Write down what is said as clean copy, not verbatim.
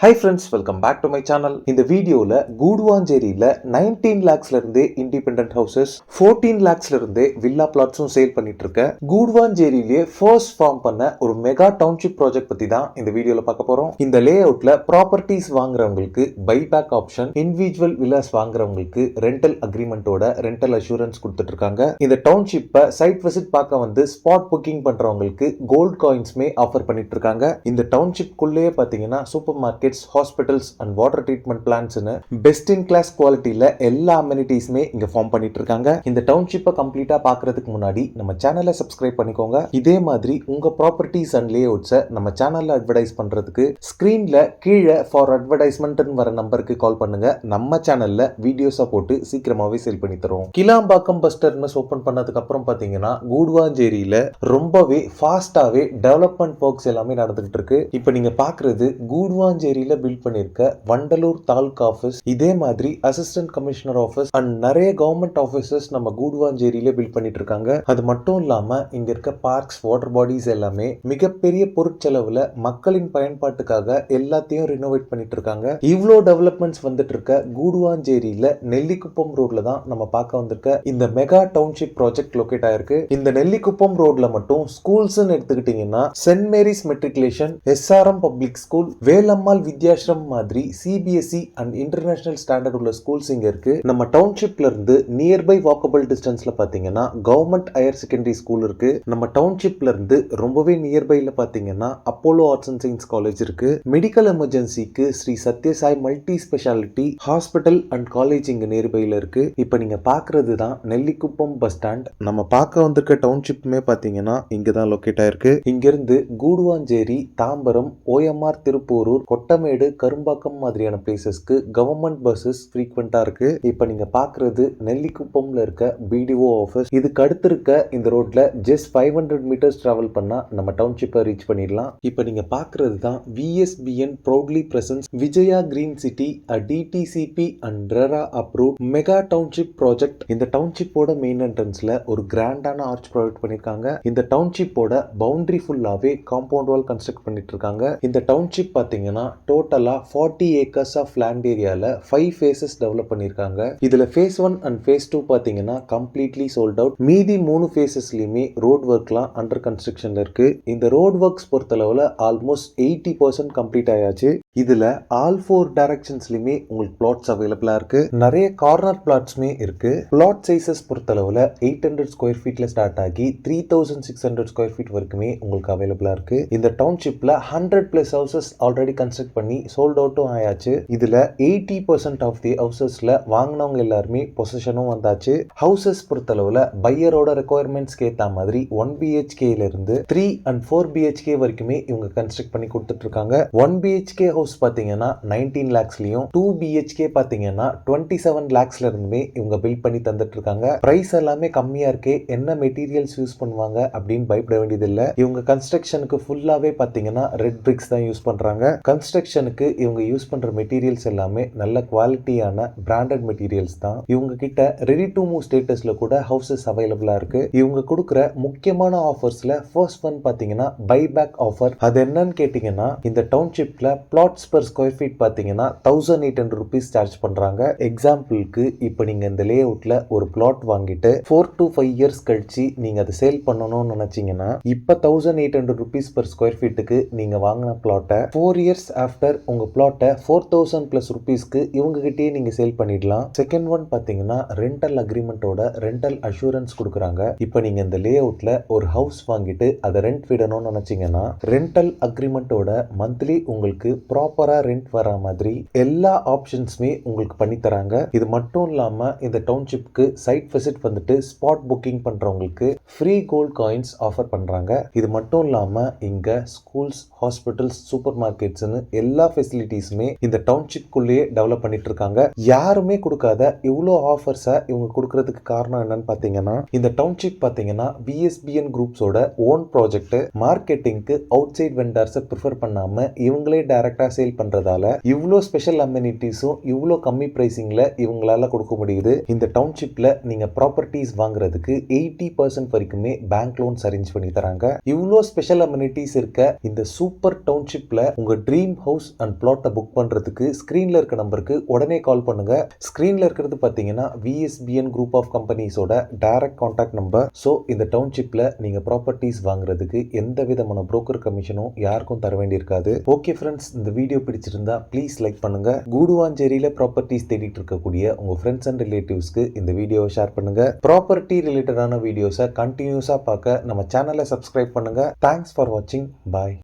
Hi friends, welcome back to my channel. இந்த வீடியோல கூடுவாஞ்சேரியில 19 lakhsல இருந்தே இண்டிபெண்டன்ட் ஹவுசஸ் 14 lakhsல இருந்தே வில்லா பிளாட்ஸும் சேல் பண்ணிட்டு இருக்க கூடுவாஞ்சேரியிலே ஃபர்ஸ்ட் ஃபார்ம் பண்ண ஒரு மெகா டவுன்ஷிப் ப்ராஜெக்ட் பத்தி தான் இந்த வீடியோல பார்க்க போறோம். இந்த லே அவுட்ல ப்ராப்பர்ட்டிஸ் வாங்குறவங்களுக்கு பைபேக் ஆப்ஷன், இண்டிவிஜுவல் வில்லாஸ் வாங்குறவங்களுக்கு ரெண்டல் அக்ரிமெண்டோட ரெண்டல் அஷூரன்ஸ் கொடுத்துட்டு இருக்காங்க. இந்த டவுன்ஷிப்பை சைட் விசிட் பார்க்க வந்து ஸ்பாட் புக்கிங் பண்றவங்களுக்கு கோல்ட் காயின்ஸ்மே ஆஃபர் பண்ணிட்டு இருக்காங்க. இந்த டவுன்ஷிப்குள்ளேயே பாத்தீங்கன்னா super market, hospitals and water treatment பிளான்ட்ஸ்னு பெஸ்ட் இன் கிளாஸ் குவாலிட்டியில எல்லா அமெனிட்டிஸ்மே இங்க ஃபார்ம் பண்ணிட்டு இருக்காங்க. இந்த டவுன்ஷிப்பை கம்ப்ளீட்டா பார்க்கிறதுக்கு முன்னாடி நம்ம சேனலை சப்ஸ்கிரைப் பண்ணிக்கோங்க. இதே மாதிரி உங்க ப்ராப்பர்ட்டிஸ் அண்ட் லேஅவுட்ஸை நம்ம சேனல்ல அட்வர்டைஸ் பண்றதுக்கு ஸ்கிரீன்ல கீழே ஃபார் அட்வர்டைஸ்மெண்ட் வர நம்பருக்கு கால் பண்ணுங்க. நம்ம சேனல்ல வீடியோஸா போட்டு சீக்கிரமாவே சேல் பண்ணி தருவோம். கிளாம்பாக்கம் பஸ் டெர்மினஸ் ஓபன் பண்ணதுக்கு அப்புறம் பாத்தீங்கன்னா கூடுவாஞ்சேரியில ரொம்பவே ஃபாஸ்டாவே டெவலப்மெண்ட் ஒர்க்ஸ் எல்லாமே நடந்துகிட்டு இருக்கு. இப்போ நீங்க பாக்குறது கூடுவாஞ்சேரி பில்ட் பண்ணிருக்க வண்டலூர் தாலுகா ஆபீஸ். இதே மாதிரி அசிஸ்டன்ட் கமிஷனர் ஆபீஸ் அண்ட் நிறைய கவர்மெண்ட் ஆபீசஸ் நம்ம கூடுவாஞ்சேரியில பில்ட் பண்ணிட்டு இருக்காங்க. அது மட்டும் இல்லாம இங்க இருக்க பார்க்ஸ், வாட்டர் பாடிஸ் எல்லாமே மிகப்பெரிய பொருட்செலவுல மக்களின் பயன்பாட்டுக்காக எல்லாத்தையும் ரினோவேட் பண்ணிட்டு இருக்காங்க. இவ்வளோ டெவலப்மெண்ட்ஸ் வந்துட்டு இருக்க கூடுவாஞ்சேரியில நெல்லிக்குப்பம் ரோட்ல தான் நம்ம பார்க்க வந்திருக்க இந்த மெகா டவுன்ஷிப் ப்ராஜெக்ட் லொகேட் ஆயிருக்கு. இந்த நெல்லிக்குப்பம் ரோட்ல மட்டும் ஸ்கூல்ஸ் எடுத்துக்கிட்டீங்கன்னா saint Mary's matriculation, SRM public school, Velammal Vidyashram மாதிரி சிபிஎஸ்இ அண்ட் இன்டர்நேஷனல் ஸ்டாண்டர்ட் உள்ள ஸ்கூல்ஸ் இங்க இருக்கு. நம்ம டவுன்ஷிப்ல இருந்து நியர்பை வாக்கபிள் டிஸ்டன்ஸ்ல பாத்தீங்கன்னா கவர்மெண்ட் ஹையர் செகண்டரி ஸ்கூல் இருக்கு. நம்ம டவுன்ஷிப்ல இருந்து ரொம்பவே நியர்பைல பாத்தீங்கன்னா Apollo arts and science college இருக்கு. மெடிக்கல் எமர்ஜென்சிக்கு Sri Sathya Sai multi speciality hospital and college இங்க நியர்பைல இருக்கு. இப்ப நீங்க பாக்குறது தான் நெல்லிக்குப்பம் பஸ் ஸ்டாண்ட். நம்ம பார்க்க வந்திருக்க டவுன்ஷிப்புமே பாத்தீங்கன்னா இங்க தான் லொகேட் ஆயிருக்கு. இங்க இருந்து கூடுவாஞ்சேரி, தாம்பரம், ஓஎம்ஆர், திருப்பூரூர், கொட்டமேடு, கரும்பாக்கம் மாதிரியான பிளேசஸ்க்கு கவர்மெண்ட் பஸ்ஸஸ் ஃப்ரீக்வெண்டா இருக்கு. இப்போ நீங்க பாக்குறது நெல்லிக்குப்பம்ல இருக்க பிடிஓ ஆஃபீஸ். இதுக்கு அடுத்து இருக்க இந்த ரோட்ல ஜஸ்ட் 500 மீட்டர்ஸ் டிராவல் பண்ணா நம்ம டவுன்ஷிப்பை ரீச் பண்ணிடலாம். இப்போ நீங்க பாக்குறது தான் VSPN proudly presents Vijaya green city DTCP and RERA approved mega township project. இந்த டவுன்ஷிப்போட மெயின் என்ட்ரன்ஸ்ல ஒரு கிராண்டான ஆர்ச் ப்ரொவைட் பண்ணிருக்காங்க. இந்த டவுன்ஷிப்போட பவுண்டரி ஃபுல்லாவே காம்பவுண்ட் வால் கன்ஸ்ட்ரக்ட் பண்ணிட்டு இருக்காங்க. இந்த டவுன்ஷிப் பாத்தீங்கன்னா டோட்டலா 40 ஏக்கர்ஸ் ஆஃப் லேண்ட் ஏரியால 5 phases டெவலப் பண்ணிருக்காங்க. இதுல phase 1 அண்ட் phase 2 பாத்தீங்கன்னா கம்ப்ளீட்லி சோல்ட் அவுட். மீதி 3 phases-லயுமே ரோட் ஒர்க்லாம் அண்டர் கன்ஸ்ட்ரக்ஷன்ல இருக்கு. இந்த ரோட் ஒர்க்ஸ் பொறுத்தளவுல ஆல்மோஸ்ட் 80% கம்ப்ளீட் ஆயாச்சு. இதுல ஆல் 4 டைரக்ஷன்ஸ்லயுமே உங்களுக்கு பிளாட்ஸ் அவைலபிளா இருக்கு. நிறைய கார்னர் பிளாட்ஸ்மே இருக்கு. பிளாட் சைசஸ் பொறுத்தளவுல 800 ஸ்கொயர் ஃபீட்ல ஸ்டார்ட் ஆகி 3600 ஸ்கொயர் ஃபீட் வரைக்குமே உங்களுக்கு அவைலபிளா இருக்கு. இந்த டவுன்ஷிப்ல 100+ ஹவுசஸ் ஆல்ரெடி கன்ஸ்ட்ரக்ட் பண்ணி சோல்ட் அவுட்டும் ஆயாச்சு. இதுல 80% ஆஃப் தி ஹவுசஸ்ல வாங்கினவங்க எல்லாருமே பொசிஷனும் வந்தாச்சு. ஹவுசஸ் பொறுத்தளவுல பையரோட ரெக்குயர்மெண்ட்ஸ்க்கு ஏத்த மாதிரி 1 BHK இருந்து 3 and 4 BHK வரைக்குமே இவங்க கன்ஸ்ட்ரக்ட் பண்ணி கொடுத்துட்டு இருக்காங்க. 1 BHK ஹவுஸ் பாத்தீங்கன்னா 19 lakhsலயும் 2 BHK பாத்தீங்கன்னா 27 lakhsல இருந்துமே இவங்க பில்ட் பண்ணி தந்துட்டு இருக்காங்க. பிரைஸ் எல்லாமே கம்மியா இருக்கு. என்ன மெட்டீரியல்ஸ் யூஸ் பண்ணுவாங்க அப்படின்னு பயப்பட வேண்டியது இல்ல. இவங்க கன்ஸ்ட்ரக்ஷனுக்கு ஃபுல்லாவே பாத்தீங்கன்னா ரெட் பிரிக்ஸ் தான் யூஸ் பண்றாங்க. கன்ஸ்ட்ரக்ஷனுக்கு இவங்க யூஸ் பண்ற மெட்டீரியல்ஸ் எல்லாமே நல்ல குவாலிட்டியான பிராண்டட் மெட்டீரியல்ஸ் தான். இவங்க கிட்ட ரெடி டு மூவ் ஸ்டேட்டஸ்ல கூட ஹவுசஸ் அவைலபிளா இருக்கு. இவங்க கொடுக்குற முக்கியமான ஆஃபர்ஸ்ல ஃபர்ஸ்ட் ஒன் பாத்தீங்கன்னா பைபேக் ஆஃபர். அது என்னன்னு கேட்டீங்கன்னா இந்த டவுன்ஷிப்ல பிளாட்ஸ் per ஸ்கொயர் ஃபீட் பாத்தீங்கன்னா 1800 rupees சார்ஜ் பண்றாங்க. எக்ஸாம்பிளுக்கு இப்போ நீங்க இந்த லே அவுட்ல ஒரு பிளாட் வாங்கிட்டு 4 to 5 years கழிச்சு நீங்க அதை சேல் பண்ணணும்னு நினைச்சீங்கன்னா இப்ப 1800 rupees per ஸ்கொயர் ஃபீட்டுக்கு நீங்க வாங்கின பிளாட்டை 4 years ஆஃப்டர் உங்க பிளாட்டை 4000+ rupeesக்கு இவங்க கிட்டயே நீங்க சேல் பண்ணிடலாம். செகண்ட் ஒன் பாத்தீங்கன்னா ரெண்டல் அக்ரிமெண்டோட ரெண்டல் அஷூரன்ஸ் கொடுக்குறாங்க. இப்போ நீங்க இந்த லே அவுட்ல ஒரு ஹவுஸ் வாங்கிட்டு அதை ரெண்ட் விடணும்னு நினைச்சீங்கன்னா ரெண்டல் அக்ரிமெண்டோட மந்த்லி உங்களுக்கு ப்ராப்பரா ரெண்ட் வர மாதிரி எல்லா ஆப்ஷன்ஸ்மே உங்களுக்கு பண்ணி தராங்க. இது மட்டும் இல்லாம இந்த டவுன்ஷிப்க்கு சைட் விசிட் வந்துட்டு ஸ்பாட் புக்கிங் பண்றவங்களுக்கு ஃப்ரீ கோல்ட் காயின்ஸ் ஆஃபர் பண்றாங்க. இது மட்டும் இல்லாம இங்க ஸ்கூல்ஸ், ஹாஸ்பிட்டல்ஸ், சூப்பர் மார்க்கெட்ஸ்னு எல்லா ஃபெசிலிட்டிஸுமே இந்த டவுன்ஷிப்குள்ளேயே டெவலப் பண்ணிட்டு இருக்காங்க. யாருமே கொடுக்காத இவ்வளோ ஆஃபர்ஸை இவங்க கொடுக்கறதுக்கு காரணம் என்னன்னு பாத்தீங்கன்னா இந்த டவுன்ஷிப் பாத்தீங்கன்னா விஎஸ்பிஎன் குரூப்ஸோட ஓன் ப்ராஜெக்ட். மார்க்கெட்டிங்க்கு அவுட் சைட் வெண்டர்ஸை ப்ரிஃபர் பண்ணாம இவங்களே டைரக்டா சேல் பண்றதால இவ்வளோ ஸ்பெஷல் அமெனிட்டிஸும் இவ்வளோ கம்மி பிரைசிங்ல இவங்களால கொடுக்க முடியுது. இந்த டவுன்ஷிப்ல நீங்க ப்ராப்பர்ட்டிஸ் வாங்குறதுக்கு 80% வரைக்குமே பேங்க் லோன்ஸ் அரேஞ்ச் பண்ணி தராங்க. இவ்வளோ ஸ்பெஷல் அமெனிட்டிஸ் இருக்க இந்த சூப்பர் டவுன்ஷிப்ல உங்க ட்ரீம் ஹவுஸ் அண்ட் பிளாட்டை புக் பண்ணுறதுக்கு ஸ்க்ரீனில் இருக்க நம்பருக்கு உடனே கால் பண்ணுங்கள். ஸ்க்ரீனில் இருக்கிறது பார்த்தீங்கன்னா விஎஸ்பிஎன் குரூப் ஆஃப் கம்பெனிஸோட டைரக்ட் கான்டாக்ட் நம்பர். ஸோ இந்த டவுன்ஷிப்பில் நீங்கள் ப்ராப்பர்ட்டிஸ் வாங்குறதுக்கு எந்த விதமான புரோக்கர் கமிஷனும் யாருக்கும் தர வேண்டியிருக்காது. ஓகே ஃப்ரெண்ட்ஸ், இந்த வீடியோ பிடிச்சிருந்தா ப்ளீஸ் லைக் பண்ணுங்கள். கூடுவாஞ்சேரியில் ப்ராப்பர்ட்டிஸ் தேடிட்டு இருக்கக்கூடிய உங்கள் ஃப்ரெண்ட்ஸ் அண்ட் ரிலேட்டிவ்ஸ்க்கு இந்த வீடியோவை ஷேர் பண்ணுங்கள். ப்ராப்பர்ட்டி ரிலேட்டடான வீடியோஸை கண்டினியூஸாக பார்க்க நம்ம சேனலை சப்ஸ்கிரைப் பண்ணுங்கள். தேங்க்ஸ் ஃபார் வாட்சிங். பாய்.